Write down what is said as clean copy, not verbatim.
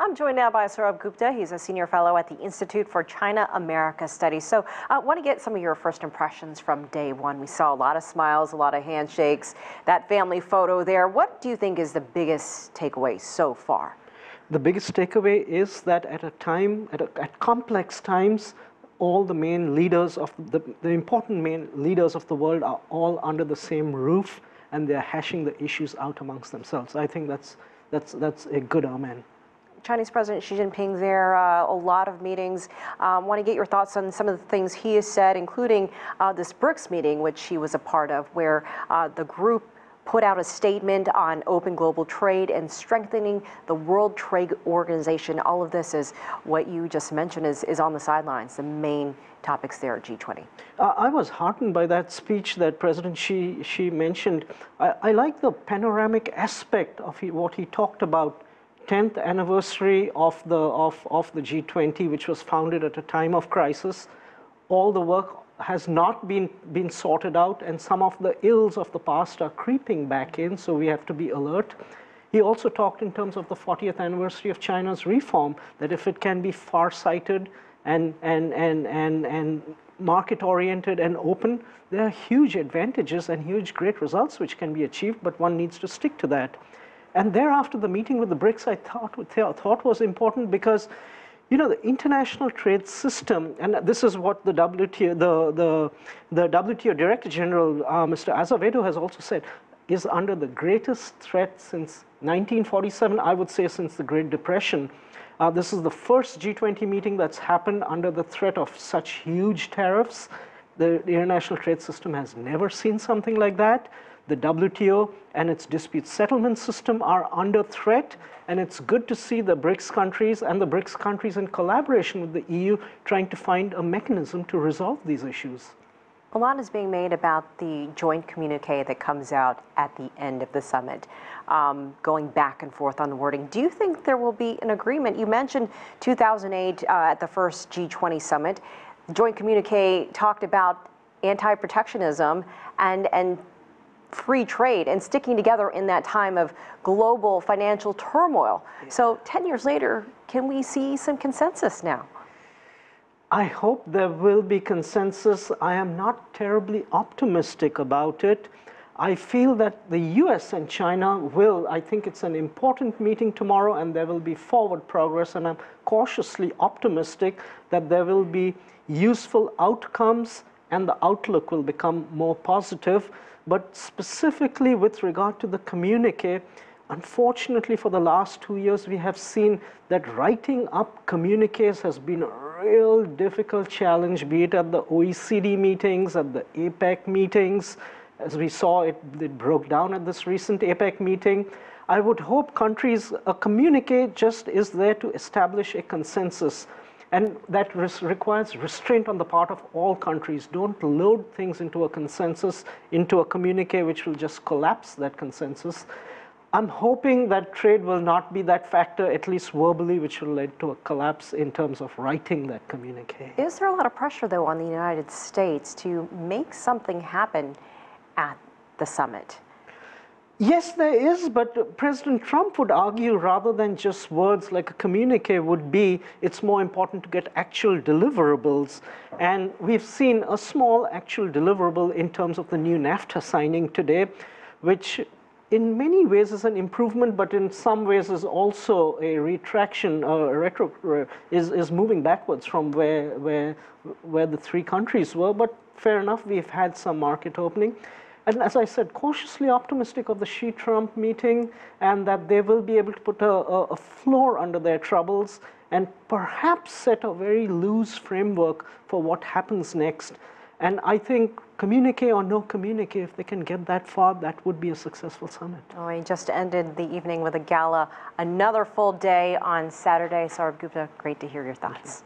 I'm joined now by Sourabh Gupta. He's a senior fellow at the Institute for China-America Studies. So I want to get some of your first impressions from day one. We saw a lot of smiles, a lot of handshakes, that family photo there. What do you think is the biggest takeaway so far? The biggest takeaway is that at complex times, all the main leaders of the important main leaders of the world are all under the same roof, and they're hashing the issues out amongst themselves. I think that's a good amen. Chinese President Xi Jinping there, a lot of meetings. Want to get your thoughts on some of the things he has said, including this BRICS meeting, which he was a part of, where the group put out a statement on open global trade and strengthening the World Trade Organization. All of this is what you just mentioned is on the sidelines, the main topics there at G20. I was heartened by that speech that President Xi mentioned. I like the panoramic aspect of what he talked about. 10th anniversary of the G20, which was founded at a time of crisis. All the work has not been sorted out, and some of the ills of the past are creeping back in, so we have to be alert. He also talked in terms of the 40th anniversary of China's reform, that if it can be far-sighted and market-oriented and open, there are huge advantages and huge great results which can be achieved, but one needs to stick to that. And thereafter, the meeting with the BRICS I thought was important because, you know, the international trade system, and this is what the WTO, the WTO Director General, Mr. Azevedo, has also said, is under the greatest threat since 1947, I would say since the Great Depression. This is the first G20 meeting that's happened under the threat of such huge tariffs. The international trade system has never seen something like that. The WTO and its dispute settlement system are under threat, and it's good to see the BRICS countries and the BRICS countries in collaboration with the EU trying to find a mechanism to resolve these issues. A lot is being made about the joint communique that comes out at the end of the summit, going back and forth on the wording. Do you think there will be an agreement? You mentioned 2008 at the first G20 summit. The joint communique talked about anti-protectionism and free trade and sticking together in that time of global financial turmoil. So 10 years later, can we see some consensus now? I hope there will be consensus. I am not terribly optimistic about it. I feel that the US and China will. I think it's an important meeting tomorrow, and there will be forward progress, and I'm cautiously optimistic that there will be useful outcomes and the outlook will become more positive. But specifically with regard to the communique, unfortunately for the last 2 years, we have seen that writing up communiques has been a real difficult challenge, be it at the OECD meetings, at the APEC meetings. As we saw, it broke down at this recent APEC meeting. I would hope a communique just is there to establish a consensus. And that requires restraint on the part of all countries. Don't load things into a consensus, into a communique which will just collapse that consensus. I'm hoping that trade will not be that factor, at least verbally, which will lead to a collapse in terms of writing that communique. Is there a lot of pressure, though, on the United States to make something happen at the summit? Yes, there is, but President Trump would argue rather than just words like a communique would be, it's more important to get actual deliverables. And we've seen a small actual deliverable in terms of the new NAFTA signing today, which in many ways is an improvement, but in some ways is also a retraction, is moving backwards from where the three countries were. But fair enough, we've had some market opening. And as I said, cautiously optimistic of the Xi-Trump meeting, and that they will be able to put a floor under their troubles and perhaps set a very loose framework for what happens next. And I think communique or no communique, if they can get that far, that would be a successful summit. Oh, we just ended the evening with a gala. Another full day on Saturday. Sourabh Gupta, great to hear your thoughts.